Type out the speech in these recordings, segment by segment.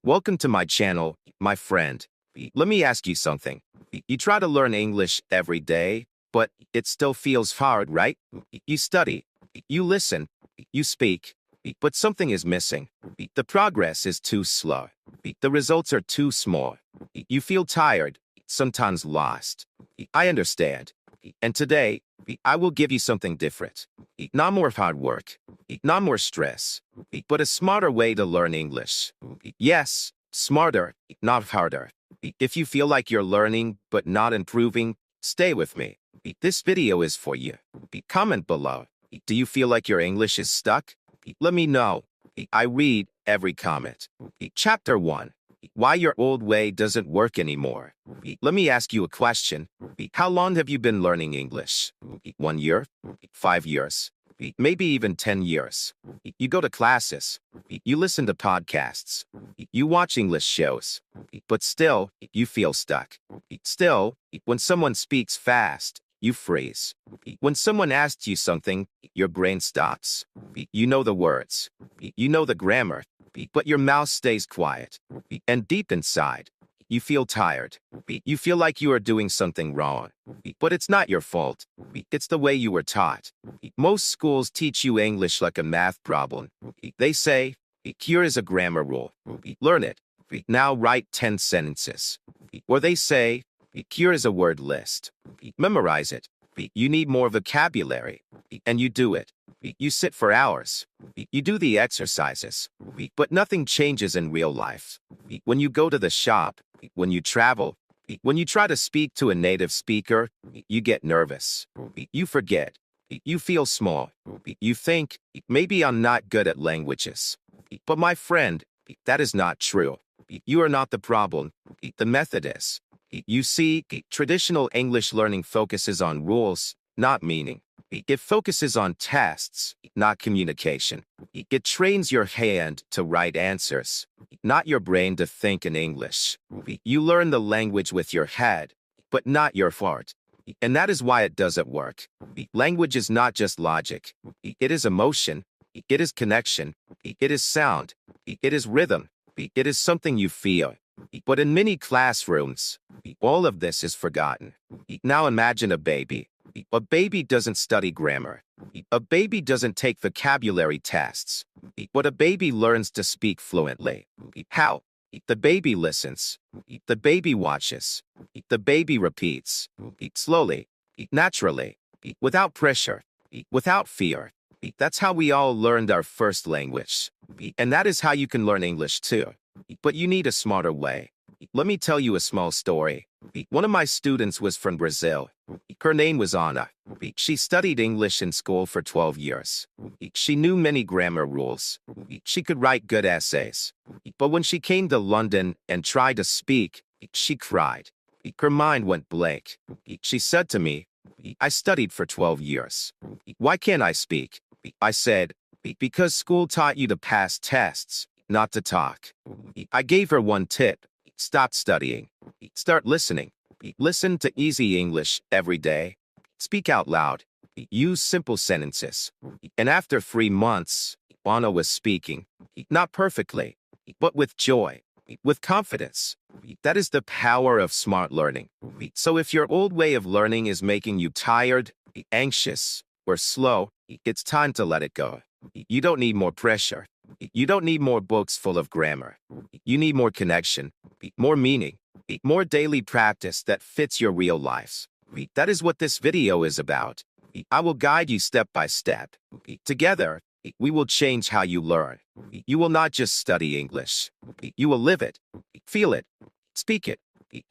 Welcome to my channel, my friend. Let me ask you something. You try to learn English every day, but it still feels hard, right? You study, you listen, you speak, but something is missing. The progress is too slow. The results are too small. You feel tired, sometimes lost. I understand. And today, I will give you something different. Not more hard work, not more stress, but a smarter way to learn English. Yes, smarter, not harder. If you feel like you're learning but not improving, stay with me. This video is for you. Comment below. Do you feel like your English is stuck? Let me know. I read every comment. Chapter 1. Why your old way doesn't work anymore. Let me ask you a question. How long have you been learning English? 1 year? 5 years? Maybe even 10 years. You go to classes. You listen to podcasts. You watch English shows. But still, you feel stuck. Still, when someone speaks fast, you freeze. When someone asks you something, your brain stops. You know the words. You know the grammar. But your mouth stays quiet. And deep inside, you feel tired. You feel like you are doing something wrong. But it's not your fault. It's the way you were taught. Most schools teach you English like a math problem. They say, here is a grammar rule. Learn it. Now write 10 sentences. Or they say, here is a word list. Memorize it. You need more vocabulary. And you do it. You sit for hours. You do the exercises. But nothing changes in real life. When you go to the shop, when you travel, when you try to speak to a native speaker, you get nervous. You forget. You feel small. You think, maybe I'm not good at languages. But my friend, that is not true. You are not the problem. The method is. You see, traditional English learning focuses on rules, not meaning. It focuses on tests, not communication. It trains your hand to write answers, not your brain to think in English. You learn the language with your head, but not your heart. And that is why it doesn't work. Language is not just logic. It is emotion. It is connection. It is sound. It is rhythm. It is something you feel. But in many classrooms, all of this is forgotten. Now imagine a baby. A baby doesn't study grammar. A baby doesn't take vocabulary tests. But a baby learns to speak fluently. How? The baby listens. The baby watches. The baby repeats. Slowly. Naturally. Without pressure. Without fear. That's how we all learned our first language. And that is how you can learn English too. But you need a smarter way. Let me tell you a small story. One of my students was from Brazil. Her name was Anna. She studied English in school for 12 years. She knew many grammar rules. She could write good essays. But when she came to London and tried to speak, she cried. Her mind went blank. She said to me, I studied for 12 years. Why can't I speak? I said, because school taught you to pass tests, not to talk. I gave her one tip. Stop studying. Start listening. Listen to easy English every day. Speak out loud. Use simple sentences. And after 3 months, Anna was speaking. Not perfectly, but with joy, with confidence. That is the power of smart learning. So if your old way of learning is making you tired, anxious, or slow, it's time to let it go. You don't need more pressure. You don't need more books full of grammar. You need more connection, more meaning, more daily practice that fits your real lives. That is what this video is about. I will guide you step by step. Together, we will change how you learn. You will not just study English. You will live it, feel it, speak it,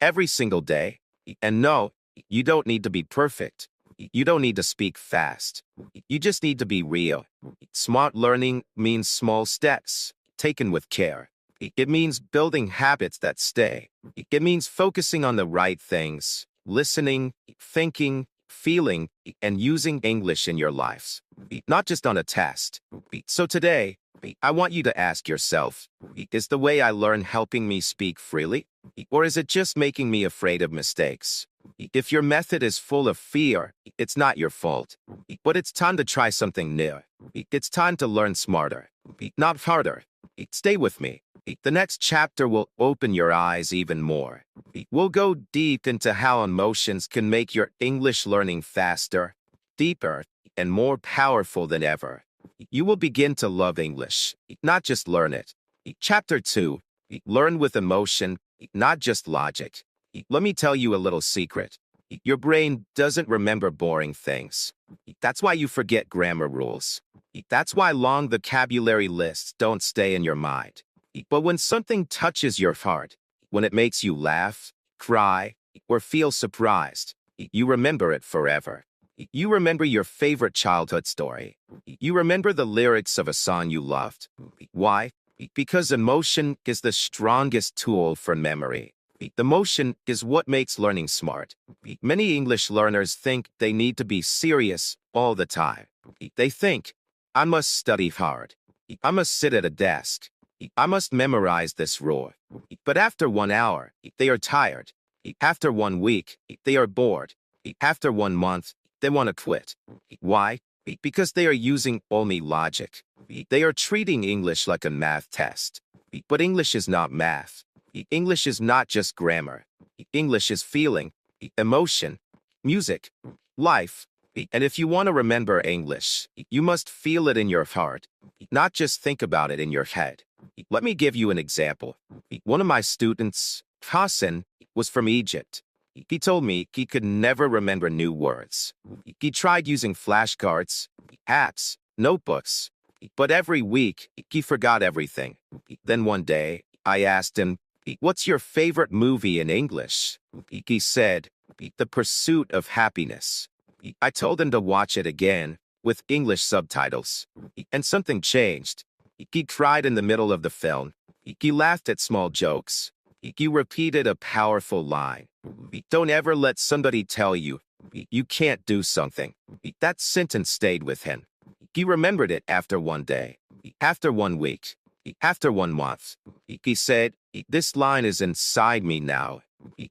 every single day. And no, you don't need to be perfect. You don't need to speak fast. You just need to be real. Smart learning means small steps, taken with care. It means building habits that stay. It means focusing on the right things, listening, thinking, feeling, and using English in your lives, not just on a test. So today, I want you to ask yourself, is the way I learn helping me speak freely? Or is it just making me afraid of mistakes? If your method is full of fear, it's not your fault. But it's time to try something new. It's time to learn smarter, not harder. Stay with me. The next chapter will open your eyes even more. We'll go deep into how emotions can make your English learning faster, deeper, and more powerful than ever. You will begin to love English, not just learn it. Chapter 2, Learn with Emotion, not just logic. Let me tell you a little secret. Your brain doesn't remember boring things. That's why you forget grammar rules. That's why long vocabulary lists don't stay in your mind. But when something touches your heart, when it makes you laugh, cry, or feel surprised, you remember it forever. You remember your favorite childhood story. You remember the lyrics of a song you loved. Why? Because emotion is the strongest tool for memory. The emotion is what makes learning smart. Many English learners think they need to be serious all the time. They think, I must study hard. I must sit at a desk. I must memorize this rule. But after 1 hour, they are tired. After 1 week, they are bored. After 1 month, they want to quit. Why? Because they are using only logic. They are treating English like a math test. But English is not math. English is not just grammar. English is feeling, emotion, music, life. And if you want to remember English, you must feel it in your heart, not just think about it in your head. Let me give you an example. One of my students, Hassan, was from Egypt. He told me he could never remember new words. He tried using flashcards, apps, notebooks, but every week he forgot everything. Then one day, I asked him, "What's your favorite movie in English?" He said, "The Pursuit of Happiness." I told him to watch it again with English subtitles, and something changed. He cried in the middle of the film. He laughed at small jokes. He repeated a powerful line. Don't ever let somebody tell you you can't do something. That sentence stayed with him. He remembered it after 1 day, after 1 week, after 1 month. He said, "This line is inside me now."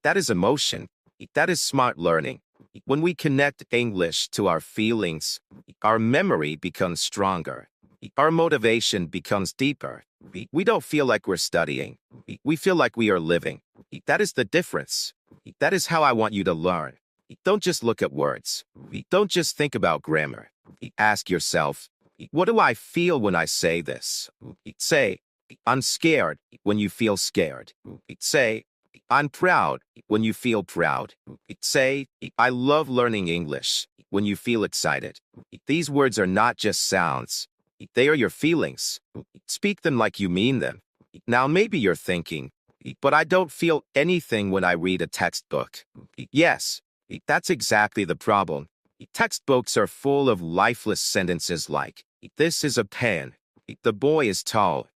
That is emotion. That is smart learning. When we connect English to our feelings, our memory becomes stronger. Our motivation becomes deeper. We don't feel like we're studying. We feel like we are living. That is the difference. That is how I want you to learn. Don't just look at words. Don't just think about grammar. Ask yourself, what do I feel when I say this? Say, I'm scared when you feel scared. Say, I'm proud when you feel proud. Say, I love learning English when you feel excited. These words are not just sounds. They are your feelings. Speak them like you mean them. Now maybe you're thinking, but I don't feel anything when I read a textbook. Yes, that's exactly the problem. Textbooks are full of lifeless sentences like, this is a pen. The boy is tall.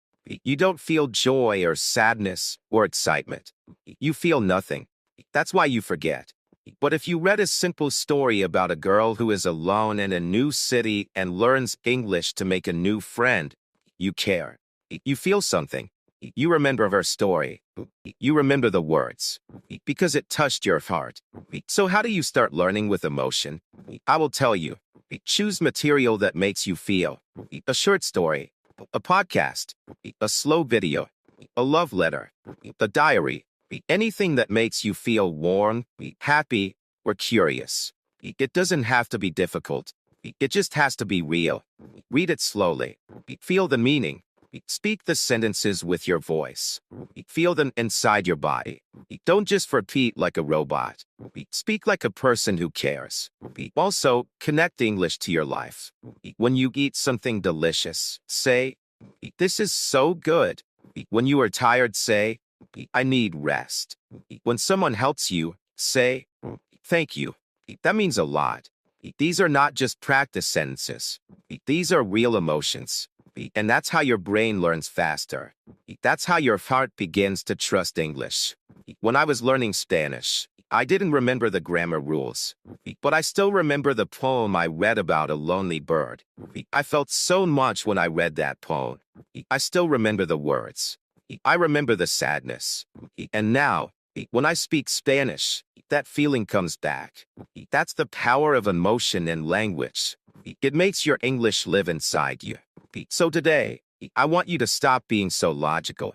You don't feel joy or sadness or excitement. You feel nothing. That's why you forget. But if you read a simple story about a girl who is alone in a new city and learns English to make a new friend, you care. You feel something. You remember her story. You remember the words. Because it touched your heart. So how do you start learning with emotion? I will tell you. Choose material that makes you feel. A short story. A podcast. A slow video. A love letter. A diary. Anything that makes you feel warm, happy, or curious. It doesn't have to be difficult. It just has to be real. Read it slowly. Feel the meaning. Speak the sentences with your voice. Feel them inside your body. Don't just repeat like a robot. Speak like a person who cares. Also, connect English to your life. When you eat something delicious, say, "This is so good." When you are tired, say, "I need rest." When someone helps you, say, "Thank you." That means a lot. These are not just practice sentences. These are real emotions. And that's how your brain learns faster. That's how your heart begins to trust English. When I was learning Spanish, I didn't remember the grammar rules. But I still remember the poem I read about a lonely bird. I felt so much when I read that poem. I still remember the words. I remember the sadness. And now, when I speak Spanish, that feeling comes back. That's the power of emotion and language. It makes your English live inside you. So today, I want you to stop being so logical.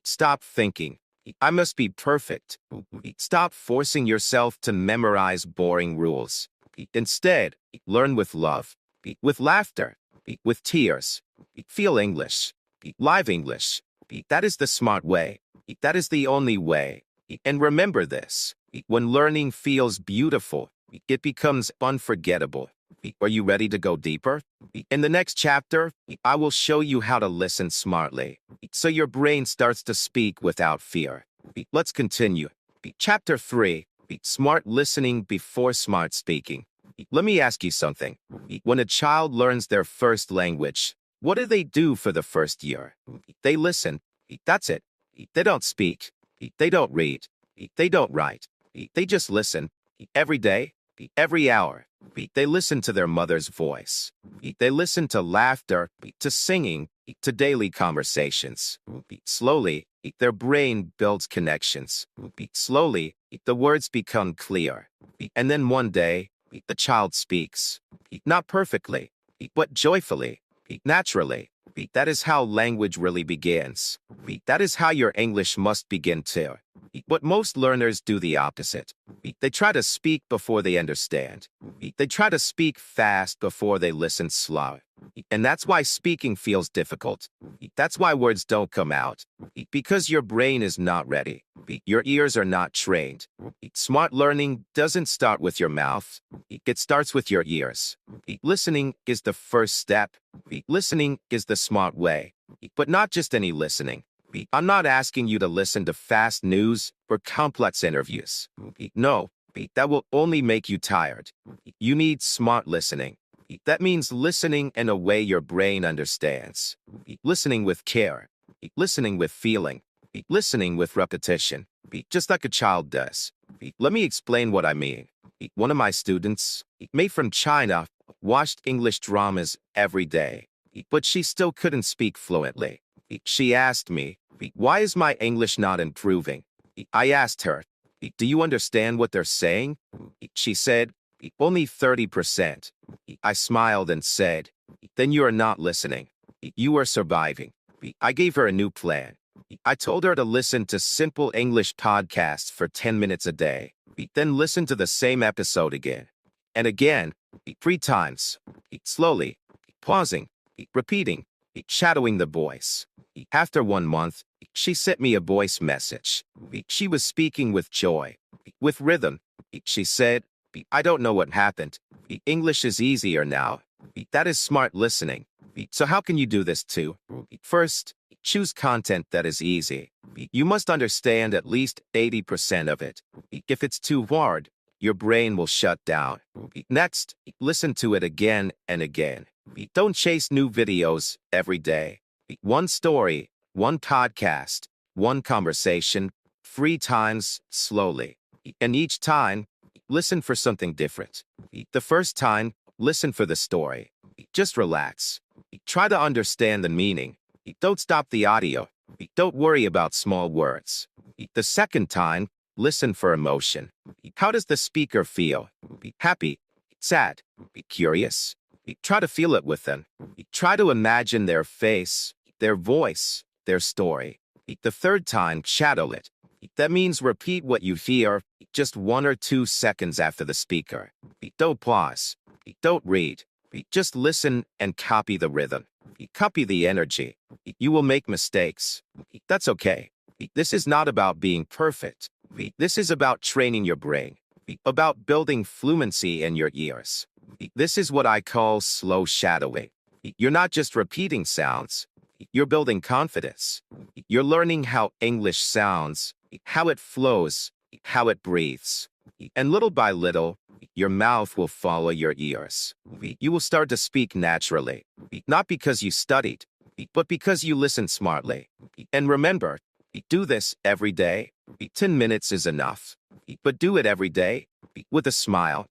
Stop thinking, I must be perfect. Stop forcing yourself to memorize boring rules. Instead, learn with love, with laughter, with tears. Feel English, live English. That is the smart way. That is the only way. And remember this, when learning feels beautiful, it becomes unforgettable. Are you ready to go deeper? In the next chapter, I will show you how to listen smartly, so your brain starts to speak without fear. Let's continue. Chapter 3, Smart Listening Before Smart Speaking. Let me ask you something. When a child learns their first language, what do they do for the first year? They listen. That's it. They don't speak. They don't read. They don't write. They just listen. Every day, every hour. They listen to their mother's voice. They listen to laughter, to singing, to daily conversations. Slowly, their brain builds connections. Slowly, the words become clear. And then one day, the child speaks. Not perfectly, but joyfully, naturally. That is how language really begins. That is how your English must begin too. But most learners do the opposite. They try to speak before they understand. They try to speak fast before they listen slow. And that's why speaking feels difficult. That's why words don't come out. Because your brain is not ready. Your ears are not trained. Smart learning doesn't start with your mouth. It starts with your ears. Listening is the first step. Listening is the smart way. But not just any listening. I'm not asking you to listen to fast news or complex interviews. No, that will only make you tired. You need smart listening. That means listening in a way your brain understands. Listening with care. Listening with feeling. Listening with repetition. Just like a child does. Let me explain what I mean. One of my students, made from China, watched English dramas every day, but she still couldn't speak fluently. She asked me, why is my English not improving? I asked her, do you understand what they're saying? She said, only 30%. I smiled and said, then you are not listening. You are surviving. I gave her a new plan. I told her to listen to simple English podcasts for 10 minutes a day, then listen to the same episode again and again, 3 times, slowly, pausing, repeating, shadowing the voice. After 1 month, she sent me a voice message. She was speaking with joy, with rhythm. She said, I don't know what happened. English is easier now. That is smart listening. So how can you do this too? First, choose content that is easy. You must understand at least 80% of it. If it's too hard, your brain will shut down. Next, listen to it again and again. Don't chase new videos every day. One story, one podcast, one conversation, 3 times slowly. And each time, listen for something different. The first time, listen for the story. Just relax. Try to understand the meaning. Don't stop the audio. Don't worry about small words. The second time, listen for emotion. How does the speaker feel? Happy, sad, curious. Try to feel it with them. Try to imagine their face, their voice, their story. The third time, shadow it. That means repeat what you hear just 1 or 2 seconds after the speaker. Don't pause. Don't read. Just listen and copy the rhythm. Copy the energy. You will make mistakes. That's okay. This is not about being perfect. This is about training your brain, about building fluency in your ears. This is what I call slow shadowing. You're not just repeating sounds. You're building confidence. You're learning how English sounds, how it flows, how it breathes. And little by little, your mouth will follow your ears. You will start to speak naturally, not because you studied, but because you listen smartly. And remember, do this every day. 10 minutes is enough. But do it every day, with a smile,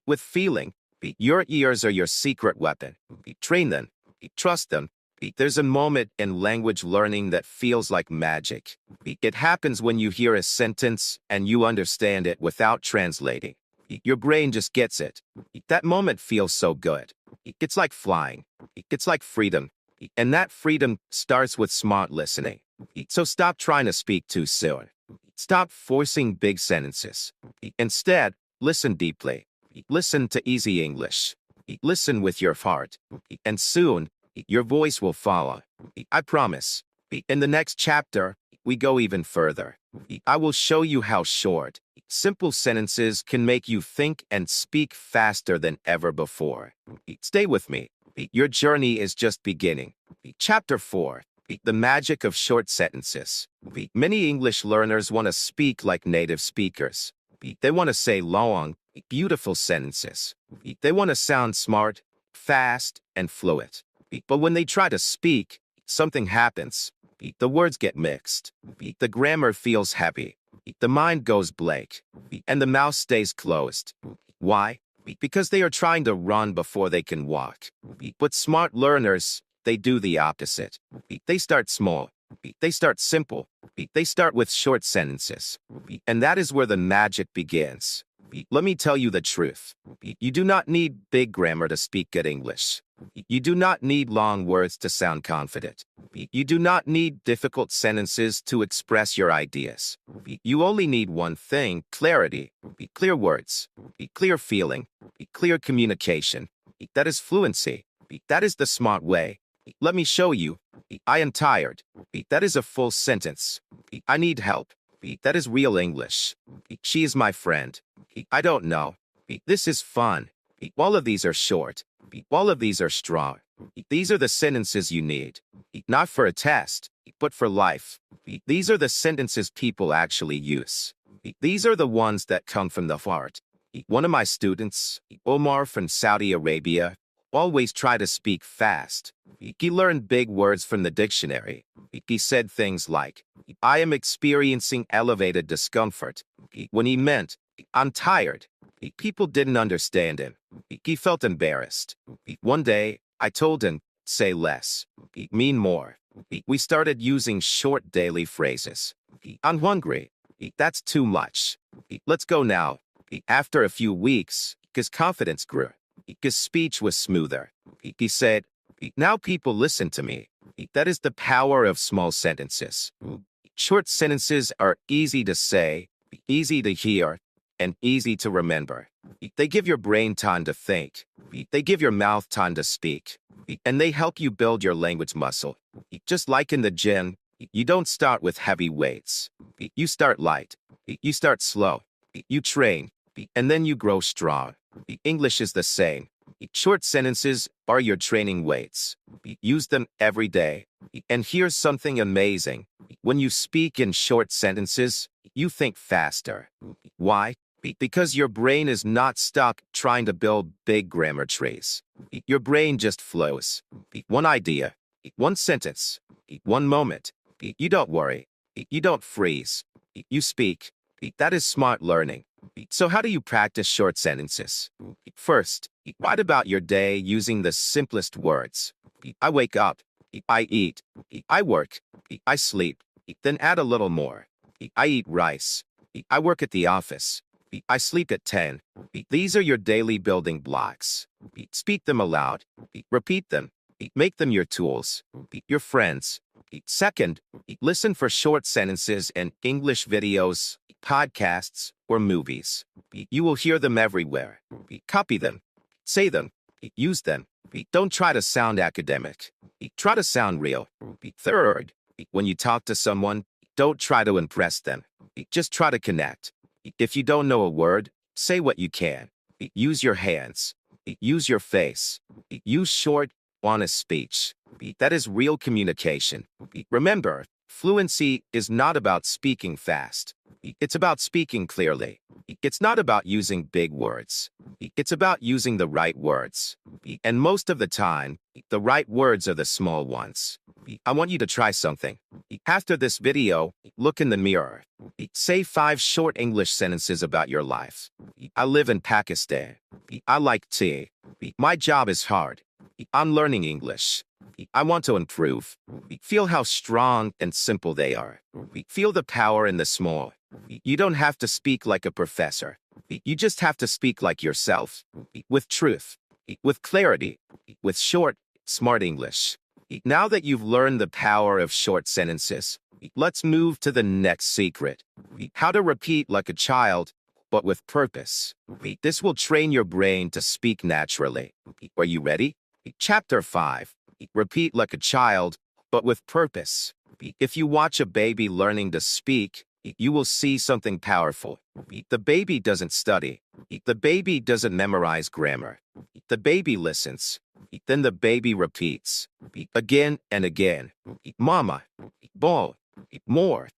with feeling. Your ears are your secret weapon. Train them, trust them, There's a moment in language learning that feels like magic. It happens when you hear a sentence and you understand it without translating. Your brain just gets it. That moment feels so good. It's like flying. It's like freedom. And that freedom starts with smart listening. So stop trying to speak too soon. Stop forcing big sentences. Instead, listen deeply. Listen to easy English. Listen with your heart. And soon, your voice will follow. I promise. In the next chapter, we go even further. I will show you how short, simple sentences can make you think and speak faster than ever before. Stay with me. Your journey is just beginning. Chapter 4. The magic of short sentences. Many English learners want to speak like native speakers. They want to say long, beautiful sentences. They want to sound smart, fast, and fluent. But when they try to speak, something happens. The words get mixed. The grammar feels heavy. The mind goes blank. And the mouth stays closed. Why? Because they are trying to run before they can walk. But smart learners, they do the opposite. They start small. They start simple. They start with short sentences. And that is where the magic begins. Let me tell you the truth. You do not need big grammar to speak good English. You do not need long words to sound confident. You do not need difficult sentences to express your ideas. You only need one thing: clarity, clear words, clear feeling, clear communication. That is fluency. That is the smart way. Let me show you. I am tired. That is a full sentence. I need help. That is real English. She is my friend. I don't know. This is fun. All of these are short. All of these are strong. These are the sentences you need. Not for a test, but for life. These are the sentences people actually use. These are the ones that come from the heart. One of my students, Omar from Saudi Arabia, always tried to speak fast. He learned big words from the dictionary. He said things like, "I am experiencing elevated discomfort," when he meant, "I'm tired." People didn't understand him. He felt embarrassed. One day, I told him, "Say less. Mean more." We started using short daily phrases. "I'm hungry." "That's too much." "Let's go now." After a few weeks, his confidence grew. His speech was smoother. He said, "Now people listen to me." That is the power of small sentences. Short sentences are easy to say, easy to hear, and easy to remember. They give your brain time to think. They give your mouth time to speak. And they help you build your language muscle. Just like in the gym, you don't start with heavy weights. You start light. You start slow. You train. And then you grow strong. English is the same. Short sentences are your training weights. Use them every day. And here's something amazing. When you speak in short sentences, you think faster. Why? Because your brain is not stuck trying to build big grammar trees. Your brain just flows. One idea, one sentence, one moment. You don't worry. You don't freeze. You speak. That is smart learning. So how do you practice short sentences? First, write about your day using the simplest words. I wake up. I eat. I work. I sleep. Then add a little more. I eat rice. I work at the office. I sleep at 10. These are your daily building blocks. Speak them aloud. Repeat them. Make them your tools, your friends. Second, listen for short sentences in English videos, podcasts, or movies. You will hear them everywhere. Copy them. Say them. Use them. Don't try to sound academic. Try to sound real. Third, when you talk to someone, don't try to impress them. Just try to connect. If you don't know a word, say what you can. Use your hands. Use your face. Use short, honest speech. That is real communication. Remember, fluency is not about speaking fast. It's about speaking clearly. It's not about using big words. It's about using the right words. And most of the time, the right words are the small ones. I want you to try something. After this video, look in the mirror. Say 5 short English sentences about your life. I live in Pakistan. I like tea. My job is hard. I'm learning English. I want to improve. Feel how strong and simple they are. Feel the power in the small. You don't have to speak like a professor. You just have to speak like yourself. With truth. With clarity. With short, smart English. Now that you've learned the power of short sentences, let's move to the next secret. How to repeat like a child, but with purpose. This will train your brain to speak naturally. Are you ready? Chapter 5. Repeat like a child, but with purpose. If you watch a baby learning to speak, you will see something powerful. The baby doesn't study. The baby doesn't memorize grammar. The baby listens. Then the baby repeats. Again and again. Mama. Ball. More.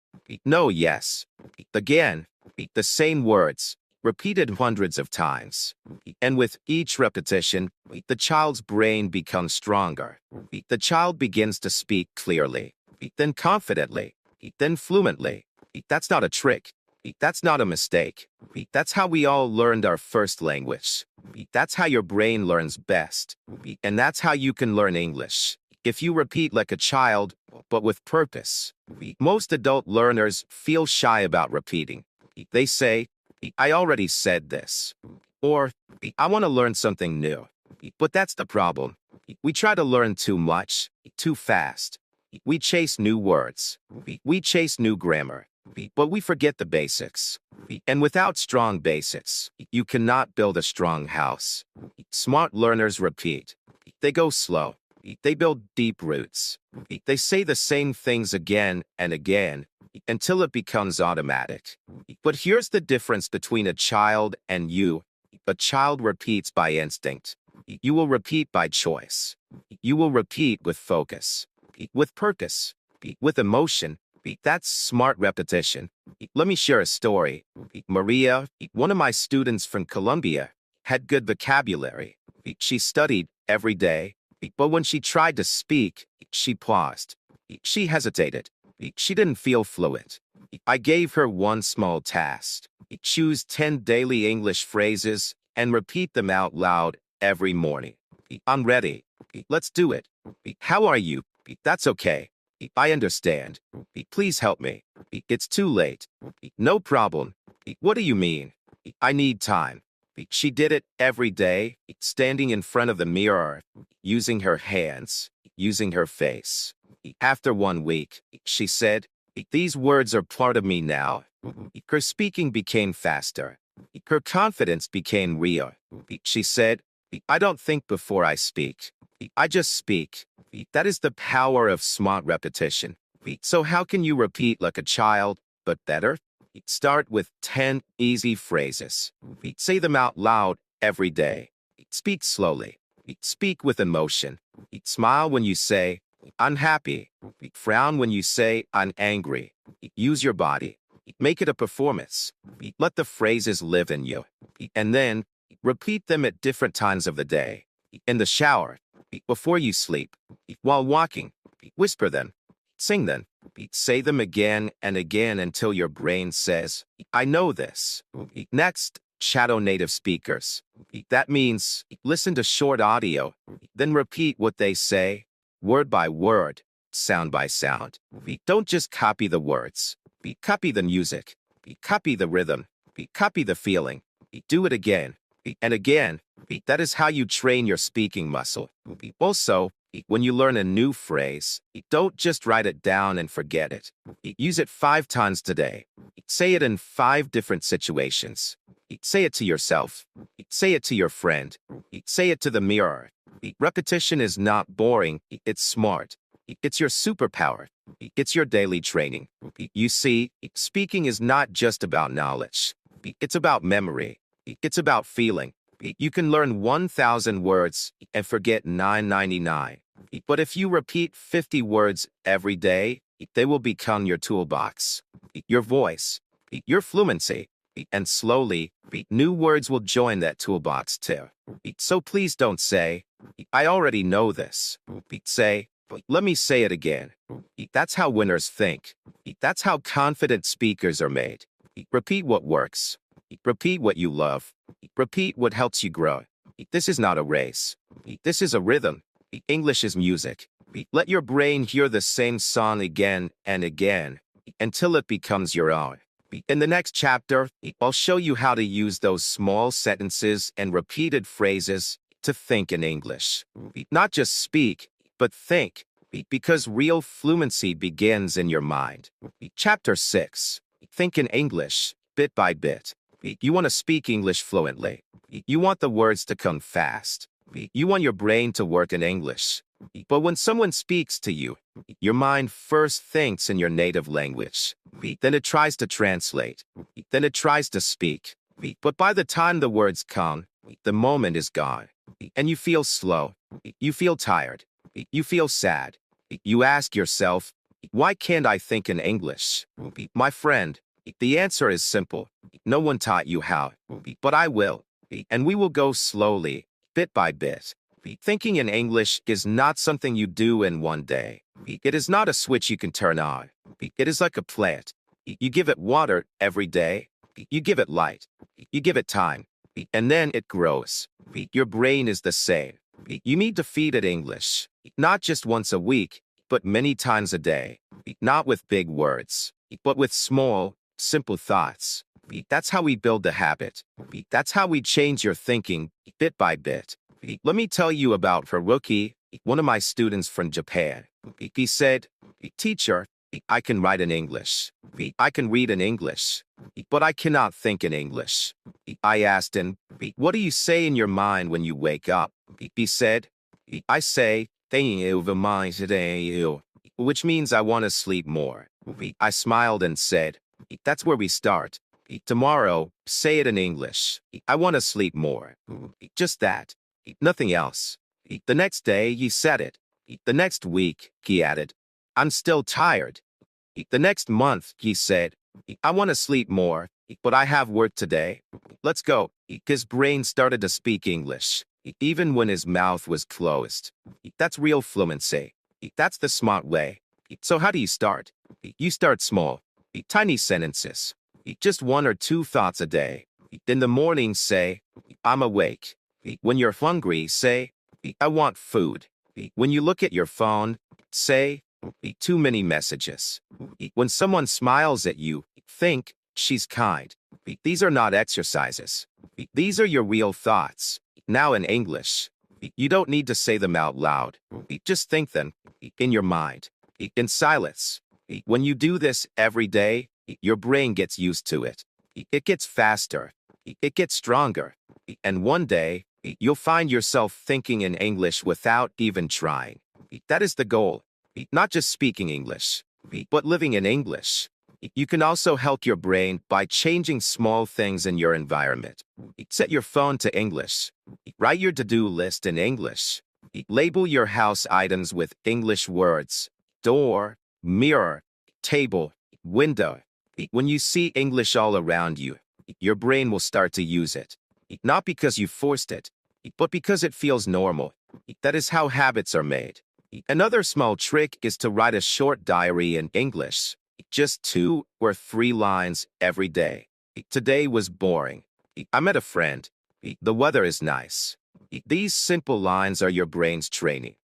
No, yes. Again. The same words. Repeated hundreds of times. And with each repetition, the child's brain becomes stronger. The child begins to speak clearly, then confidently, then fluently. That's not a trick. That's not a mistake. That's how we all learned our first language. That's how your brain learns best. And that's how you can learn English. If you repeat like a child, but with purpose. Most adult learners feel shy about repeating. They say, I already said this. Or, I want to learn something new. But that's the problem. We try to learn too much, too fast. We chase new words. We chase new grammar. But we forget the basics. And without strong basics, you cannot build a strong house. Smart learners repeat. They go slow. They build deep roots. They say the same things again and again until it becomes automatic. But here's the difference between a child and you. A child repeats by instinct. You will repeat by choice. You will repeat with focus, with purpose, with emotion. That's smart repetition. Let me share a story. Maria, one of my students from Colombia, had good vocabulary. She studied every day, but when she tried to speak, she paused. She hesitated. She didn't feel fluent. I gave her one small task. Choose 10 daily English phrases and repeat them out loud every morning. I'm ready. Let's do it. How are you? That's okay. I understand. Please help me. It's too late. No problem. What do you mean? I need time. She did it every day, standing in front of the mirror, using her hands, using her face. After 1 week, she said, these words are part of me now. Her speaking became faster. Her confidence became real. She said, I don't think before I speak. I just speak. That is the power of smart repetition. So how can you repeat like a child, but better? Start with 10 easy phrases. Say them out loud every day. Speak slowly. Speak with emotion. Smile when you say, I'm happy. Frown when you say, I'm angry. Use your body. Make it a performance. Let the phrases live in you. And then, repeat them at different times of the day. In the shower, before you sleep, while walking, whisper them. Sing them. Say them again and again until your brain says, I know this. Next, shadow native speakers. That means listen to short audio, then repeat what they say, word by word, sound by sound. Don't just copy the words. Copy the music. Copy the rhythm. Copy the feeling. Do it again and again. That is how you train your speaking muscle. Also, when you learn a new phrase, don't just write it down and forget it. Use it 5 times today. Say it in 5 different situations. Say it to yourself. Say it to your friend. Say it to the mirror. Repetition is not boring. It's smart. It's your superpower. It's your daily training. You see, speaking is not just about knowledge. It's about memory. It's about feeling. You can learn 1,000 words and forget 999. But if you repeat 50 words every day, they will become your toolbox, your voice, your fluency, and slowly, new words will join that toolbox too. So please don't say, I already know this. Say, let me say it again. That's how winners think. That's how confident speakers are made. Repeat what works. Repeat what you love. Repeat what helps you grow. This is not a race. This is a rhythm. English is music. Let your brain hear the same song again and again until it becomes your own. In the next chapter, I'll show you how to use those small sentences and repeated phrases to think in English. Not just speak, but think, because real fluency begins in your mind. Chapter 6. Think in English, bit by bit. You want to speak English fluently. You want the words to come fast. You want your brain to work in English. But when someone speaks to you, your mind first thinks in your native language. Then it tries to translate. Then it tries to speak. But by the time the words come, the moment is gone. And you feel slow. You feel tired. You feel sad. You ask yourself, why can't I think in English? My friend, the answer is simple. No one taught you how, but I will. And we will go slowly, bit by bit. Thinking in English is not something you do in one day. It is not a switch you can turn on. It is like a plant. You give it water every day. You give it light. You give it time. And then it grows. Your brain is the same. You need to feed it English, not just once a week, but many times a day. Not with big words, but with small, simple thoughts. That's how we build the habit. That's how we change your thinking, bit by bit. Let me tell you about Haruki, one of my students from Japan. He said, "Teacher, I can write in English. I can read in English, but I cannot think in English." I asked him, "What do you say in your mind when you wake up?" He said, "I say, which means I want to sleep more." I smiled and said, "That's where we start. Tomorrow, say it in English. I want to sleep more." Just that. Nothing else. The next day, he said it. The next week, he added, "I'm still tired." The next month, he said, "I want to sleep more, but I have work today. Let's go." His brain started to speak English, even when his mouth was closed. That's real fluency. That's the smart way. So how do you start? You start small. Tiny sentences. Just one or two thoughts a day. In the morning, say, "I'm awake." When you're hungry, say, "I want food." When you look at your phone, say, "Too many messages." When someone smiles at you, think, "She's kind." These are not exercises. These are your real thoughts. Now in English, you don't need to say them out loud. Just think them in your mind, in silence. When you do this every day, your brain gets used to it. It gets faster. It gets stronger. And one day, you'll find yourself thinking in English without even trying. That is the goal. Not just speaking English, but living in English. You can also help your brain by changing small things in your environment. Set your phone to English. Write your to-do list in English. Label your house items with English words. Door, mirror, table, window. When you see English all around you, your brain will start to use it. Not because you forced it, but because it feels normal. That is how habits are made. Another small trick is to write a short diary in English. Just 2 or 3 lines every day. Today was boring. I met a friend. The weather is nice. These simple lines are your brain's training.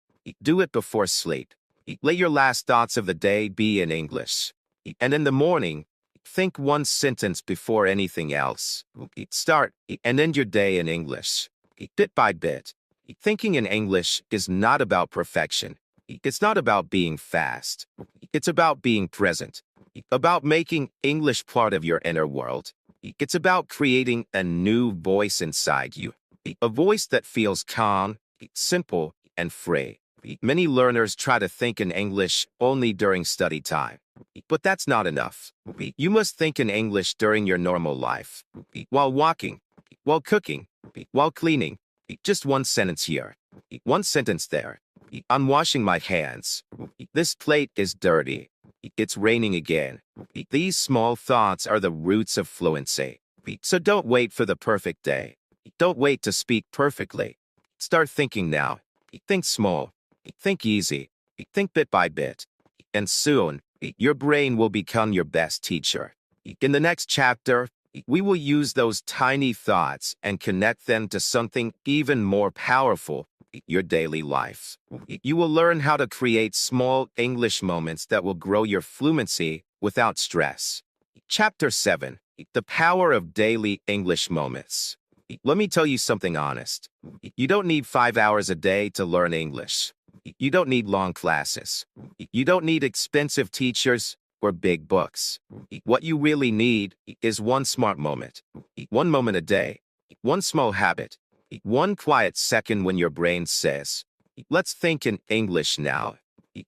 Do it before sleep. Let your last thoughts of the day be in English. And in the morning, think one sentence before anything else. Start and end your day in English. Bit by bit. Thinking in English is not about perfection. It's not about being fast. It's about being present. About making English part of your inner world. It's about creating a new voice inside you. A voice that feels calm, simple, and free. Many learners try to think in English only during study time. But that's not enough. You must think in English during your normal life. While walking, while cooking, while cleaning. Just one sentence here. One sentence there. I'm washing my hands. This plate is dirty. It's raining again. These small thoughts are the roots of fluency. So don't wait for the perfect day. Don't wait to speak perfectly. Start thinking now. Think small. Think easy. Think bit by bit. And soon, your brain will become your best teacher. In the next chapter, we will use those tiny thoughts and connect them to something even more powerful, your daily life. You will learn how to create small English moments that will grow your fluency without stress. Chapter 7. The Power of Daily English Moments. Let me tell you something honest. You don't need 5 hours a day to learn English. You don't need long classes. You don't need expensive teachers or big books. What you really need is one smart moment. One moment a day. One small habit. One quiet second when your brain says, "Let's think in English now."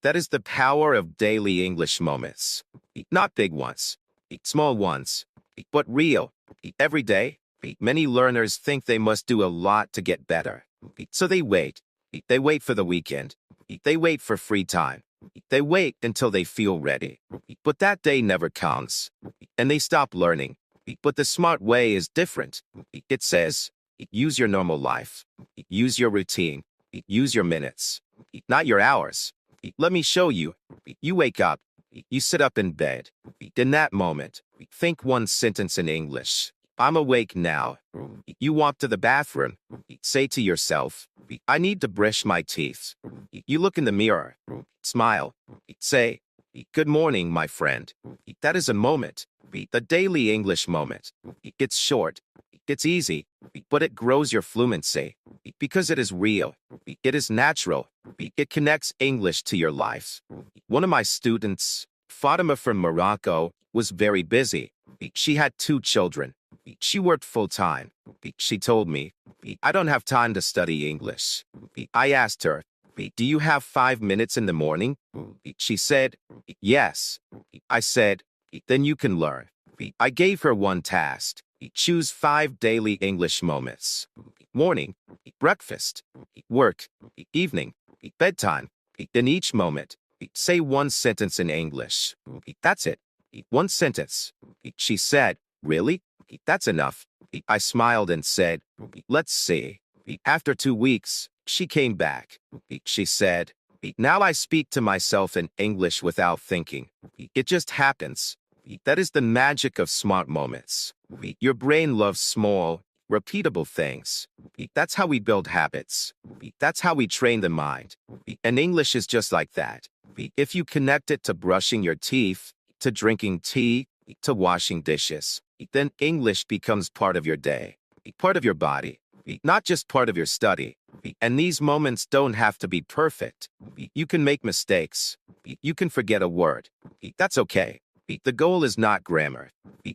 That is the power of daily English moments. Not big ones, small ones, but real. Every day, many learners think they must do a lot to get better. So they wait. They wait for the weekend. They wait for free time. They wait until they feel ready. But that day never comes. And they stop learning. But the smart way is different. It says, use your normal life. Use your routine. Use your minutes. Not your hours. Let me show you. You wake up. You sit up in bed. In that moment, think one sentence in English. I'm awake now. You walk to the bathroom. Say to yourself, I need to brush my teeth. You look in the mirror. Smile. Say, good morning, my friend. That is a moment. The daily English moment. It's short. It's easy. But it grows your fluency. Because it is real. It is natural. It connects English to your life. One of my students, Fatima from Morocco, was very busy. She had 2 children. She worked full-time. She told me, I don't have time to study English. I asked her, do you have 5 minutes in the morning? She said, yes. I said, then you can learn. I gave her one task. Choose 5 daily English moments. Morning, breakfast, work, evening, bedtime. In each moment, say one sentence in English. That's it. One sentence. She said, really? That's enough. I smiled and said, let's see. After 2 weeks, she came back. She said, now I speak to myself in English without thinking. It just happens. That is the magic of smart moments. Your brain loves small, repeatable things. That's how we build habits. That's how we train the mind. And English is just like that. If you connect it to brushing your teeth, to drinking tea, to washing dishes, then English becomes part of your day, part of your body, not just part of your study. And these moments don't have to be perfect. You can make mistakes. You can forget a word. That's okay. The goal is not grammar.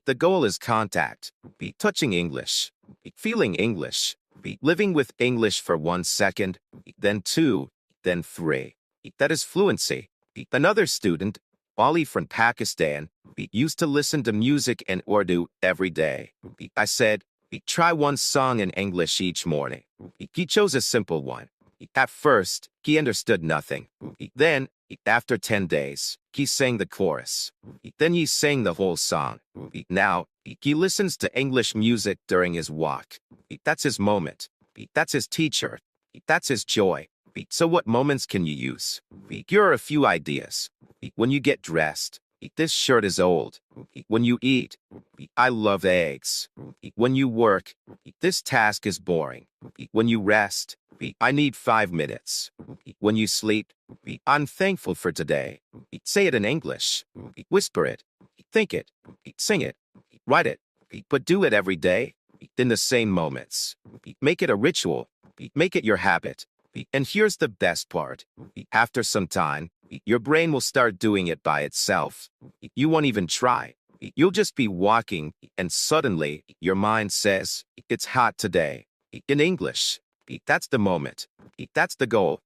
The goal is contact. Touching English. Feeling English. Living with English for 1 second, then 2, then 3. That is fluency. Another student, Ali from Pakistan, used to listen to music in Urdu every day. I said, try one song in English each morning. He chose a simple one. At first, he understood nothing. Then, after 10 days, he sang the chorus. Then he sang the whole song. Now, he listens to English music during his walk. That's his moment. That's his teacher. That's his joy. So what moments can you use? Here are a few ideas. When you get dressed, this shirt is old. When you eat, I love eggs. When you work, this task is boring. When you rest, I need 5 minutes. When you sleep, I'm thankful for today. Say it in English. Whisper it. Think it. Sing it. Write it. But do it every day, in the same moments. Make it a ritual. Make it your habit. And here's the best part. After some time, your brain will start doing it by itself. You won't even try. You'll just be walking, and suddenly, your mind says, it's hot today. In English. That's the moment. That's the goal.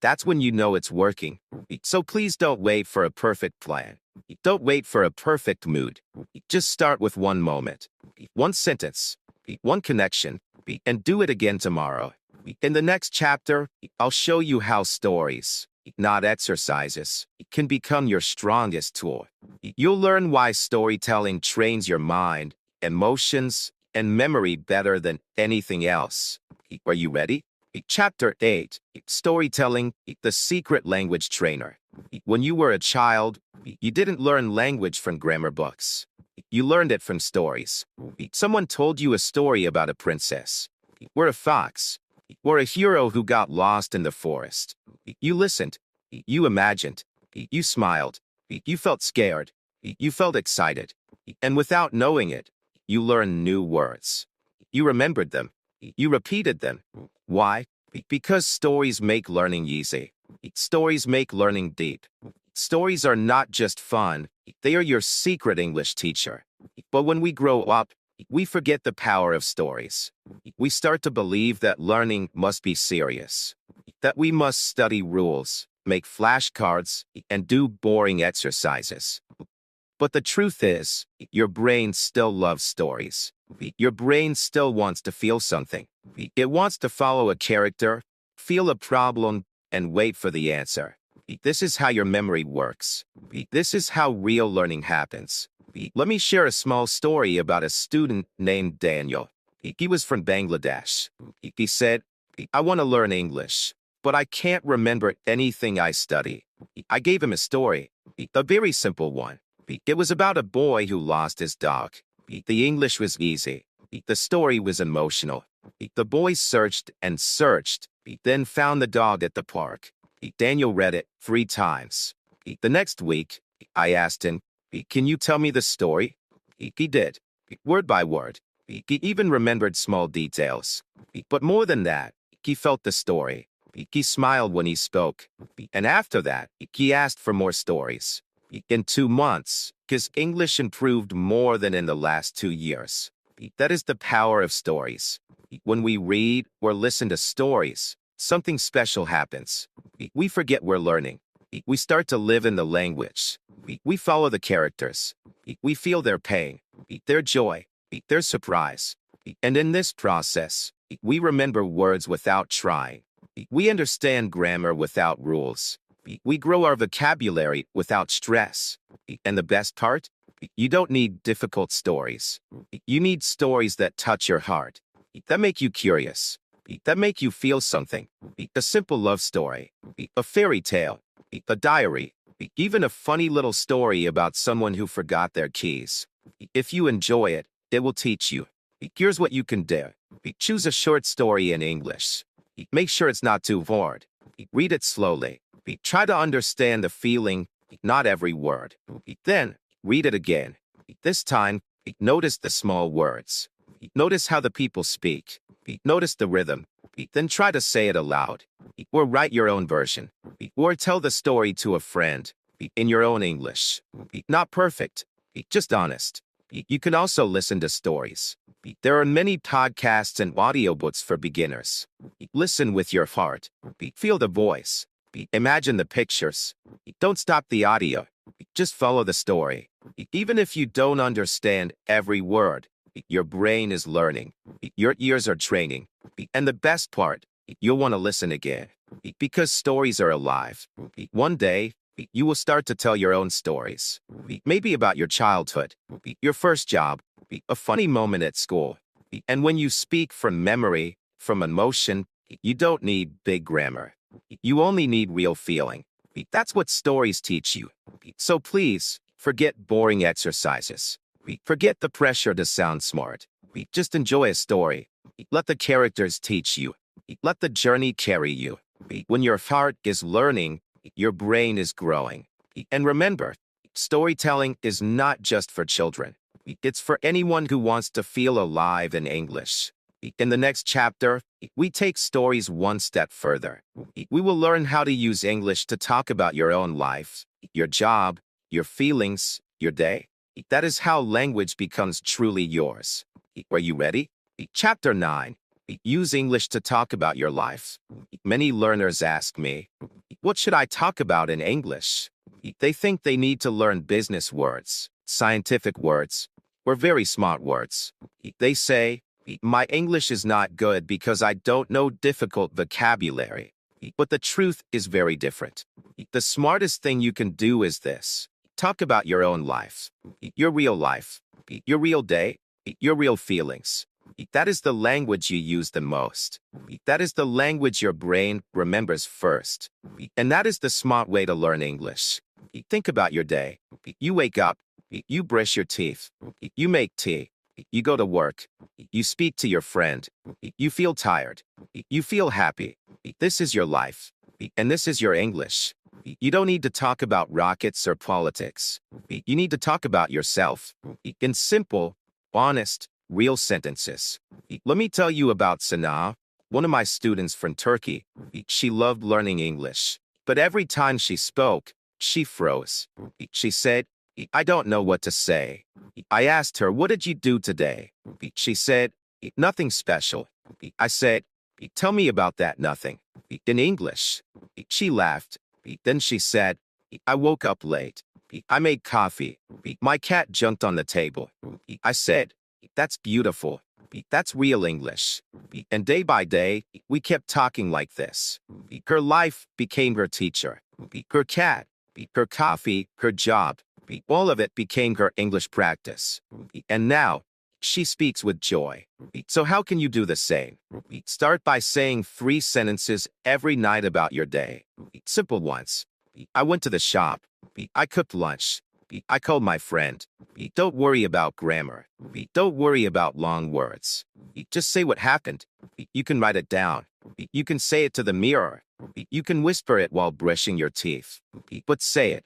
That's when you know it's working. So please don't wait for a perfect plan. Don't wait for a perfect mood. Just start with one moment, one sentence, one connection, and do it again tomorrow. In the next chapter, I'll show you how stories, not exercises, can become your strongest tool. You'll learn why storytelling trains your mind, emotions, and memory better than anything else. Are you ready? Chapter 8, Storytelling, the Secret Language Trainer. When you were a child, you didn't learn language from grammar books. You learned it from stories. Someone told you a story about a princess, or a fox, or a hero who got lost in the forest. You listened. You imagined. You smiled. You felt scared. You felt excited. And without knowing it, you learned new words. You remembered them. You repeated them. Why? Because stories make learning easy. Stories make learning deep. Stories are not just fun, they are your secret English teacher. But when we grow up, we forget the power of stories. We start to believe that learning must be serious, that we must study rules, make flashcards, and do boring exercises. But the truth is, your brain still loves stories. Your brain still wants to feel something. It wants to follow a character, feel a problem, and wait for the answer. This is how your memory works. This is how real learning happens. Let me share a small story about a student named Daniel. He was from Bangladesh. He said, "I want to learn English, but I can't remember anything I study." I gave him a story, a very simple one. It was about a boy who lost his dog. The English was easy. The story was emotional. The boy searched and searched, then found the dog at the park. Daniel read it 3 times. The next week, I asked him, "Can you tell me the story?" He did, word by word. He even remembered small details. But more than that, he felt the story. He smiled when he spoke. And after that, he asked for more stories. In 2 months, his English improved more than in the last 2 years. That is the power of stories. When we read or listen to stories, something special happens. We forget we're learning. We start to live in the language. We follow the characters. We feel their pain, their joy, their surprise. And in this process, we remember words without trying. We understand grammar without rules. We grow our vocabulary without stress. And the best part? You don't need difficult stories. You need stories that touch your heart, that make you curious, that make you feel something. A simple love story, a fairy tale, a diary, even a funny little story about someone who forgot their keys. If you enjoy it, it will teach you. Here's what you can do. Choose a short story in English. Make sure it's not too hard. Read it slowly. Try to understand the feeling, not every word. Then, read it again. This time, notice the small words. Notice how the people speak. Notice the rhythm. Then try to say it aloud. Or write your own version. Or tell the story to a friend in your own English. Not perfect, just honest. You can also listen to stories. There are many podcasts and audiobooks for beginners. Listen with your heart. Feel the voice. Imagine the pictures. Don't stop the audio. Just follow the story. Even if you don't understand every word, your brain is learning. Your ears are training. And the best part, you'll want to listen again. Because stories are alive. One day, you will start to tell your own stories. Maybe about your childhood, your first job, a funny moment at school. And when you speak from memory, from emotion, you don't need big grammar. You only need real feeling. That's what stories teach you. So please, forget boring exercises. Forget the pressure to sound smart. Just enjoy a story. Let the characters teach you. Let the journey carry you. When your heart is learning, your brain is growing. And remember, storytelling is not just for children. It's for anyone who wants to feel alive in English. In the next chapter, we take stories one step further. We will learn how to use English to talk about your own life, your job, your feelings, your day. That is how language becomes truly yours. Are you ready? Chapter 9. Use English to talk about your life. Many learners ask me, what should I talk about in English? They think they need to learn business words, scientific words, or very smart words. They say, my English is not good because I don't know difficult vocabulary. But the truth is very different. The smartest thing you can do is this. Talk about your own life, your real day, your real feelings. That is the language you use the most. That is the language your brain remembers first. And that is the smart way to learn English. Think about your day. You wake up. You brush your teeth. You make tea. You go to work. You speak to your friend. You feel tired. You feel happy. This is your life. And this is your English. You don't need to talk about rockets or politics. You need to talk about yourself. In simple, honest, real sentences. Let me tell you about Sana, one of my students from Turkey. She loved learning English. But every time she spoke, she froze. She said, I don't know what to say. I asked her, what did you do today? She said, nothing special. I said, tell me about that nothing. In English. She laughed. Then she said, I woke up late. I made coffee. My cat jumped on the table. I said, that's beautiful. That's real English. And day by day, we kept talking like this. Her life became her teacher. Her cat, her coffee, her job. All of it became her English practice. And now, she speaks with joy. So how can you do the same? Start by saying 3 sentences every night about your day. Simple ones. I went to the shop. I cooked lunch. I called my friend. Don't worry about grammar. Don't worry about long words. Just say what happened. You can write it down. You can say it to the mirror. You can whisper it while brushing your teeth. But say it.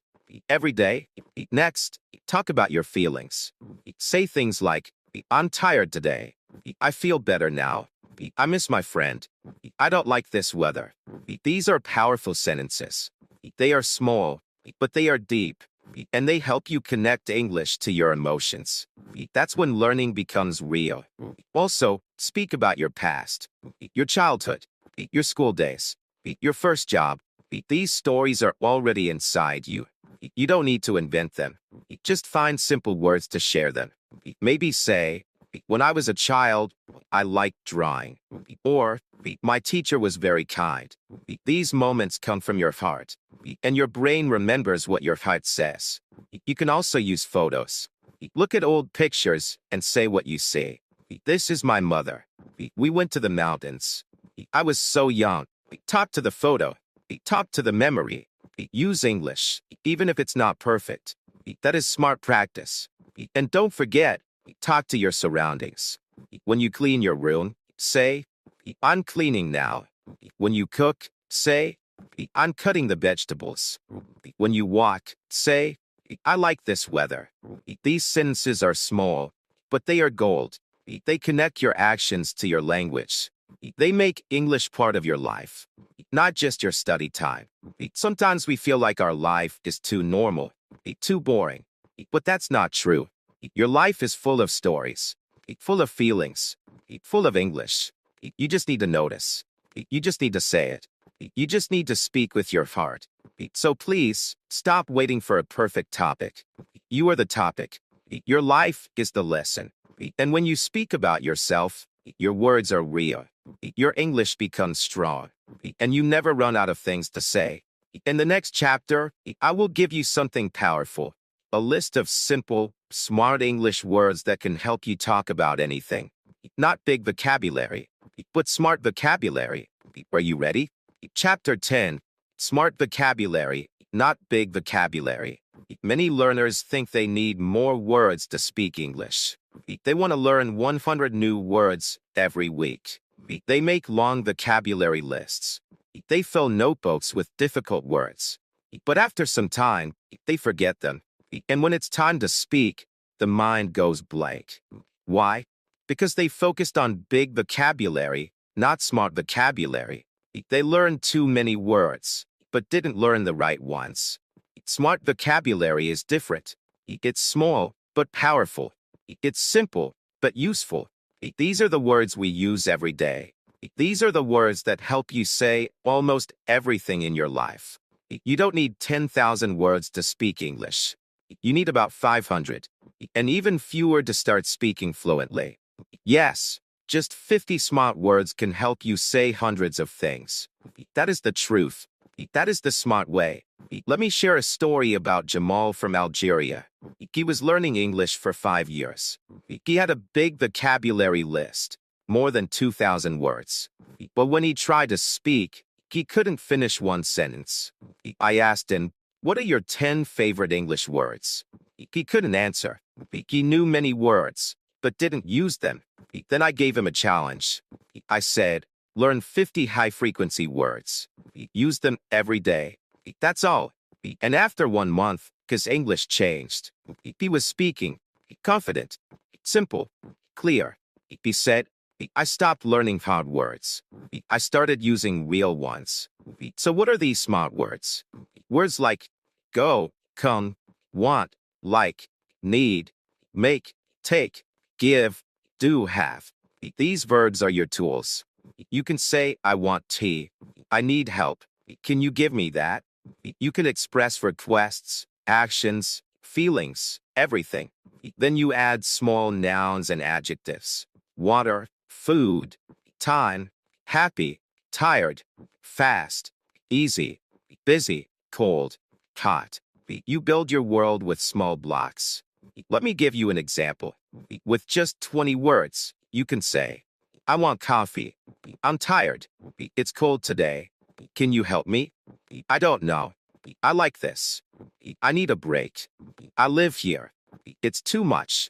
Every day. Next, talk about your feelings. Say things like, I'm tired today. I feel better now. I miss my friend. I don't like this weather. These are powerful sentences. They are small, but they are deep, and they help you connect English to your emotions. That's when learning becomes real. Also, speak about your past, your childhood, your school days, your first job. These stories are already inside you. You don't need to invent them. Just find simple words to share them. Maybe say, when I was a child, I liked drawing. Or, my teacher was very kind. These moments come from your heart, and your brain remembers what your heart says. You can also use photos. Look at old pictures and say what you see. This is my mother. We went to the mountains. I was so young. Talk to the photo. Talk to the memory. Use English, even if it's not perfect. That is smart practice. And don't forget, talk to your surroundings. When you clean your room, say, I'm cleaning now. When you cook, say, I'm cutting the vegetables. When you walk, say, I like this weather. These sentences are small, but they are gold. They connect your actions to your language. They make English part of your life, not just your study time. Sometimes we feel like our life is too normal, too boring. But that's not true. Your life is full of stories, full of feelings, full of English. You just need to notice. You just need to say it. You just need to speak with your heart. So please, stop waiting for a perfect topic. You are the topic. Your life is the lesson. And when you speak about yourself, your words are real. Your English becomes strong. And you never run out of things to say. In the next chapter, I will give you something powerful. A list of simple, smart English words that can help you talk about anything. Not big vocabulary, but smart vocabulary. Are you ready? Chapter 10. Smart vocabulary, not big vocabulary. Many learners think they need more words to speak English. They want to learn 100 new words every week. They make long vocabulary lists. They fill notebooks with difficult words. But after some time, they forget them. And when it's time to speak, the mind goes blank. Why? Because they focused on big vocabulary, not smart vocabulary. They learned too many words, but didn't learn the right ones. Smart vocabulary is different. It's small, but powerful. It's simple, but useful. These are the words we use every day. These are the words that help you say almost everything in your life. You don't need 10,000 words to speak English. You need about 500, and even fewer to start speaking fluently. Yes, just 50 smart words can help you say hundreds of things. That is the truth. That is the smart way. Let me share a story about Jamal from Algeria. He was learning English for 5 years. He had a big vocabulary list, more than 2,000 words. But when he tried to speak, he couldn't finish one sentence. I asked him, what are your 10 favorite English words? He couldn't answer. He knew many words, but didn't use them. Then I gave him a challenge. I said, learn 50 high-frequency words. Use them every day. That's all. And after 1 month, his English changed. He was speaking, confident, simple, clear. He said, I stopped learning hard words. I started using real ones. So what are these smart words? Words like go, come, want, like, need, make, take, give, do, have. These verbs are your tools. You can say, I want tea. I need help. Can you give me that? You can express requests, actions, feelings, everything. Then you add small nouns and adjectives. Water, food, time, happy, tired, fast, easy, busy, cold, hot. You build your world with small blocks. Let me give you an example. With just 20 words, you can say, I want coffee. I'm tired. It's cold today. Can you help me? I don't know. I like this. I need a break. I live here. It's too much.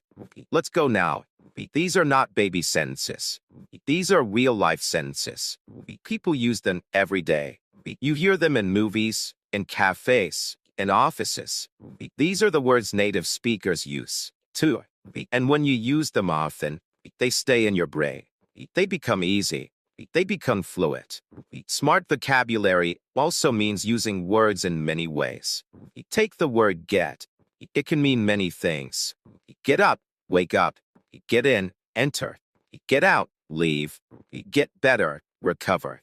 Let's go now. These are not baby sentences. These are real-life sentences. People use them every day. You hear them in movies, in cafes, in offices. These are the words native speakers use, too. And when you use them often, they stay in your brain. They become easy. They become fluent. Smart vocabulary also means using words in many ways. Take the word get. It can mean many things. Get up, wake up. Get in, enter. Get out, leave. Get better, recover.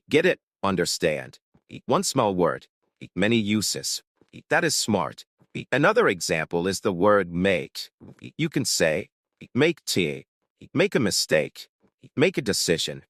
Get it, understand. One small word, many uses. That is smart. Another example is the word make. You can say, make tea, make a mistake, make a decision,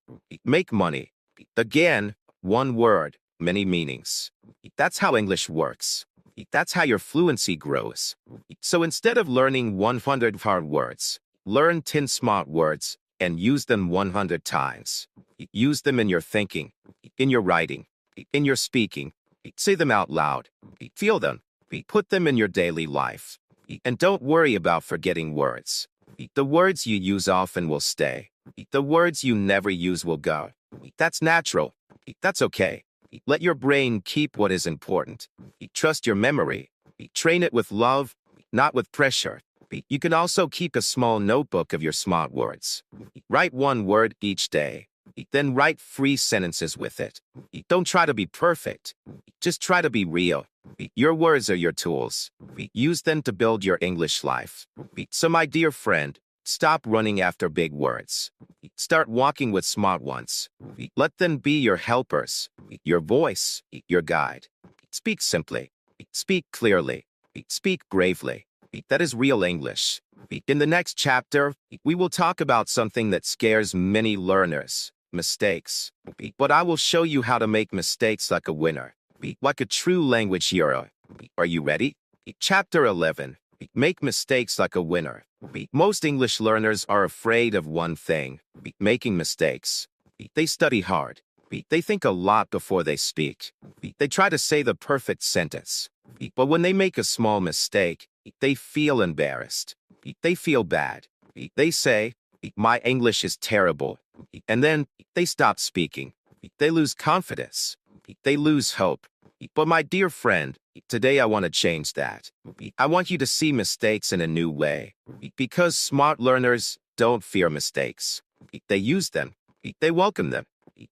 make money. Again, one word, many meanings. That's how English works. That's how your fluency grows. So instead of learning 100 hard words, learn 10 smart words and use them 100 times. Use them in your thinking, in your writing, in your speaking. Say them out loud. Feel them. Put them in your daily life. And don't worry about forgetting words. The words you use often will stay. The words you never use will go. That's natural. That's okay. Let your brain keep what is important. Trust your memory. Train it with love, not with pressure. You can also keep a small notebook of your smart words. Write one word each day. Then write 3 sentences with it. Don't try to be perfect. Just try to be real. Your words are your tools. Use them to build your English life. So my dear friend, stop running after big words. Start walking with smart ones. Let them be your helpers, your voice, your guide. Speak simply. Speak clearly. Speak bravely. That is real English. In the next chapter, we will talk about something that scares many learners, mistakes. But I will show you how to make mistakes like a winner, like a true language hero. Are you ready? Chapter 11. Make mistakes like a winner. Most English learners are afraid of one thing, making mistakes. They study hard. They think a lot before they speak. They try to say the perfect sentence. But when they make a small mistake, they feel embarrassed. They feel bad. They say, my English is terrible. And then they stop speaking. They lose confidence. They lose hope. But my dear friend, today I want to change that. I want you to see mistakes in a new way. Because smart learners don't fear mistakes. They use them. They welcome them.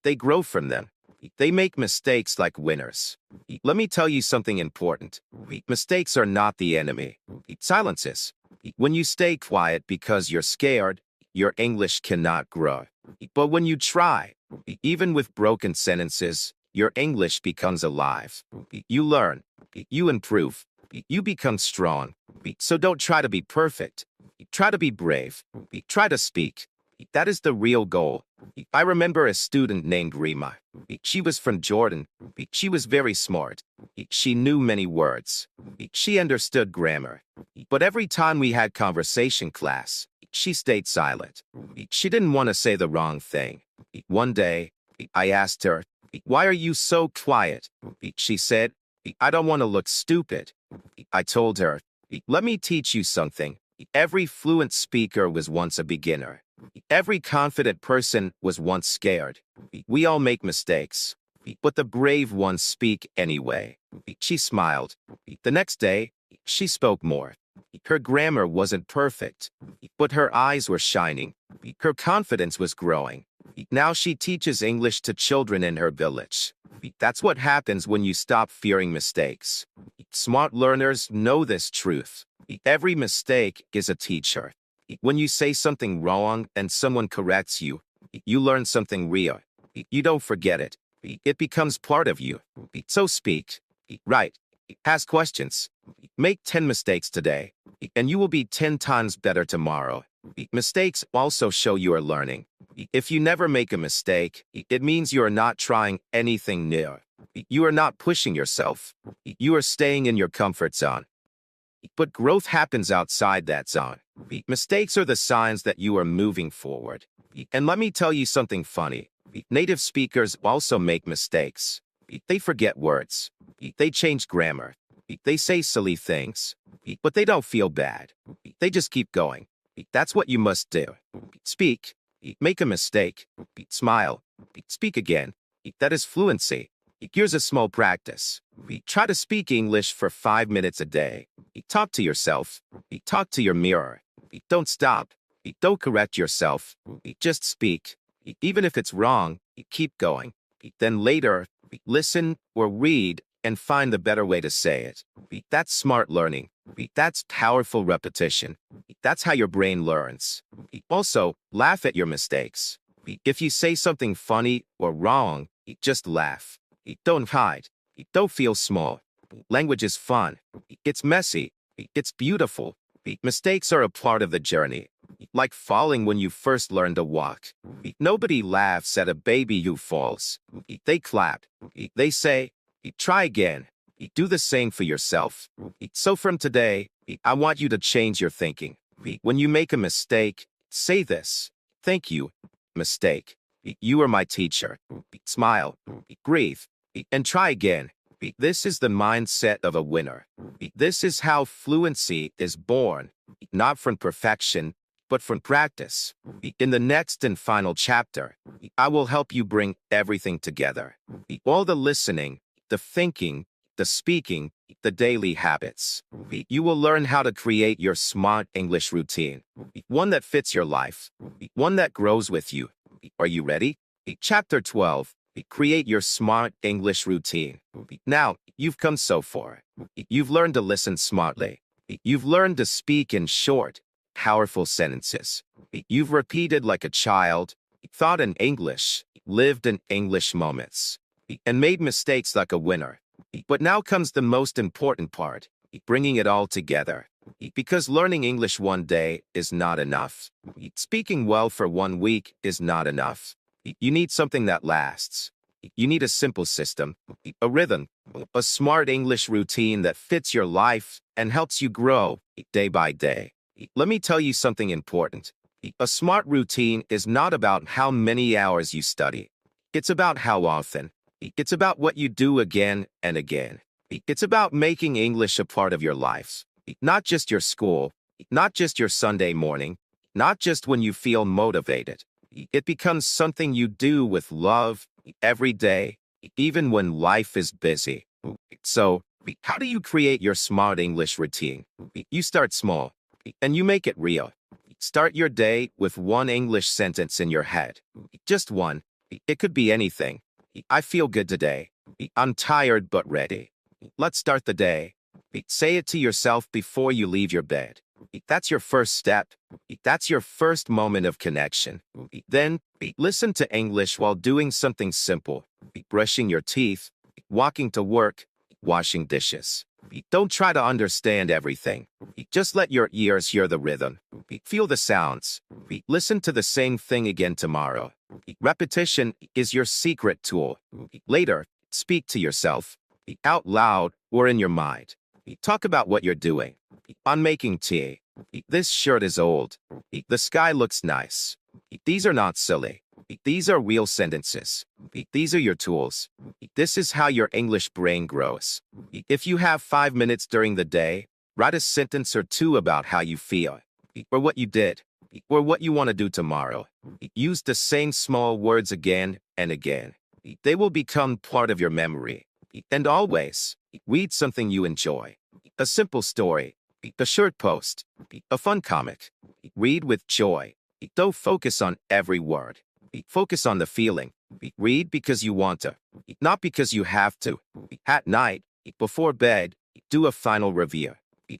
They grow from them. They make mistakes like winners. Let me tell you something important. Mistakes are not the enemy. Silence is. When you stay quiet because you're scared, your English cannot grow. But when you try, even with broken sentences, your English becomes alive. You learn. You improve. You become strong. So don't try to be perfect. Try to be brave. Try to speak. That is the real goal. I remember a student named Rima. She was from Jordan. She was very smart. She knew many words. She understood grammar. But every time we had conversation class, she stayed silent. She didn't want to say the wrong thing. One day, I asked her, why are you so quiet? She said, I don't want to look stupid. I told her, let me teach you something. Every fluent speaker was once a beginner. Every confident person was once scared. We all make mistakes, but the brave ones speak anyway. She smiled. The next day, she spoke more. Her grammar wasn't perfect, but her eyes were shining. Her confidence was growing. Now she teaches English to children in her village. That's what happens when you stop fearing mistakes. Smart learners know this truth. Every mistake is a teacher. When you say something wrong and someone corrects you, you learn something real. You don't forget it. It becomes part of you. So speak, write, ask questions, make 10 mistakes today, and you will be 10 times better tomorrow. Mistakes also show you are learning. If you never make a mistake, it means you are not trying anything new. You are not pushing yourself. You are staying in your comfort zone. But growth happens outside that zone. Mistakes are the signs that you are moving forward. And let me tell you something funny. Native speakers also make mistakes. They forget words. They change grammar. They say silly things. But they don't feel bad. They just keep going. That's what you must do. Speak. Make a mistake. Smile. Speak again. That is fluency. Here's a small practice. Try to speak English for 5 minutes a day. Talk to yourself. Talk to your mirror. Don't stop. Don't correct yourself. Just speak. Even if it's wrong, keep going. Then later, listen or read and find the better way to say it. That's smart learning. That's powerful repetition. That's how your brain learns. Also, laugh at your mistakes. If you say something funny or wrong, just laugh. Don't hide. Don't feel small. Language is fun. It's messy. It's beautiful. Mistakes are a part of the journey. Like falling when you first learn to walk. Nobody laughs at a baby who falls. They clap. They say, try again. Do the same for yourself. So from today, I want you to change your thinking. When you make a mistake, say this. Thank you, mistake. You are my teacher. Smile. Breathe. And try again. This is the mindset of a winner. This is how fluency is born, not from perfection, but from practice. In the next and final chapter, I will help you bring everything together. All the listening, the thinking, the speaking, the daily habits. You will learn how to create your smart English routine, one that fits your life, one that grows with you. Are you ready? Chapter 12. Create your smart English routine. Now, you've come so far. You've learned to listen smartly. You've learned to speak in short, powerful sentences. You've repeated like a child, thought in English, lived in English moments, and made mistakes like a winner. But now comes the most important part, bringing it all together. Because learning English one day is not enough. Speaking well for 1 week is not enough. You need something that lasts. You need a simple system, a rhythm, a smart English routine that fits your life and helps you grow day by day. Let me tell you something important. A smart routine is not about how many hours you study. It's about how often. It's about what you do again and again. It's about making English a part of your life, not just your school, not just your Sunday morning, not just when you feel motivated. It becomes something you do with love every day, even when life is busy. So, how do you create your smart English routine? You start small, and you make it real. Start your day with one English sentence in your head. Just one. It could be anything. I feel good today. I'm tired but ready. Let's start the day. Say it to yourself before you leave your bed. That's your first step. That's your first moment of connection. Then, listen to English while doing something simple. Brushing your teeth, walking to work, washing dishes. Don't try to understand everything. Just let your ears hear the rhythm. Feel the sounds. Listen to the same thing again tomorrow. Repetition is your secret tool. Later, speak to yourself, out loud or in your mind. Talk about what you're doing. I'm making tea. This shirt is old. The sky looks nice. These are not silly. These are real sentences. These are your tools. This is how your English brain grows. If you have 5 minutes during the day, write a sentence or two about how you feel. or what you did, or what you want to do tomorrow. Use the same small words again and again. They will become part of your memory. And always, read something you enjoy. A simple story, a short post, a fun comic. Read with joy. Don't focus on every word. Focus on the feeling. Read because you want to, not because you have to. At night, before bed, do a final review.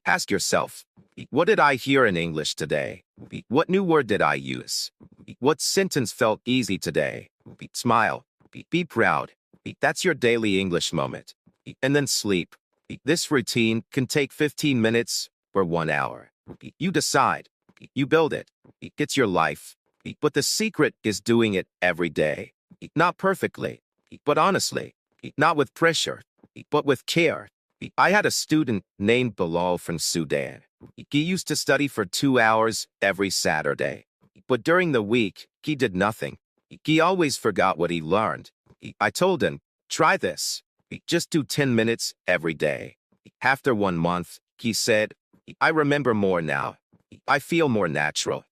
Ask yourself, what did I hear in English today? What new word did I use? What sentence felt easy today? Smile. Be proud. That's your daily English moment. And then sleep. This routine can take 15 minutes or 1 hour. You decide. You build it. It's your life. But the secret is doing it every day. Not perfectly, but honestly. Not with pressure, but with care. I had a student named Bilal from Sudan. He used to study for 2 hours every Saturday. But during the week, he did nothing. He always forgot what he learned. I told him, try this. Just do 10 minutes every day. After 1 month, he said, I remember more now. I feel more natural.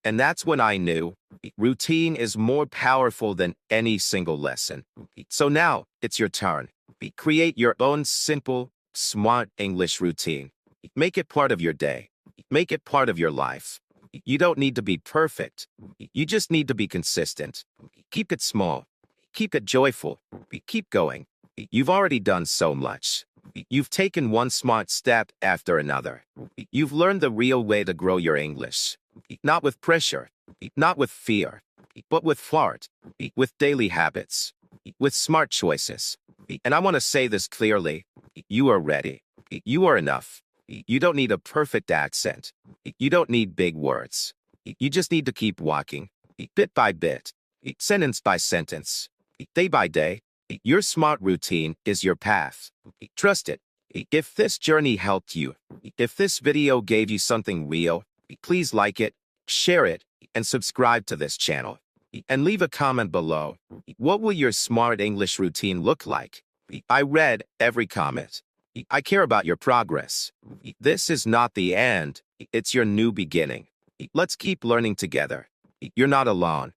And that's when I knew routine is more powerful than any single lesson. So now it's your turn. Create your own simple, smart English routine. Make it part of your day. Make it part of your life. You don't need to be perfect. You just need to be consistent. Keep it small. Keep it joyful. Keep going. You've already done so much. You've taken one smart step after another. You've learned the real way to grow your English. Not with pressure, not with fear, but with heart, with daily habits, with smart choices. And I want to say this clearly. You are ready. You are enough. You don't need a perfect accent. You don't need big words. You just need to keep walking, bit by bit, sentence by sentence, day by day. Your smart routine is your path. Trust it. If this journey helped you, if this video gave you something real, please like it, share it, and subscribe to this channel. And leave a comment below. What will your smart English routine look like? I read every comment. I care about your progress. This is not the end. It's your new beginning. Let's keep learning together. You're not alone.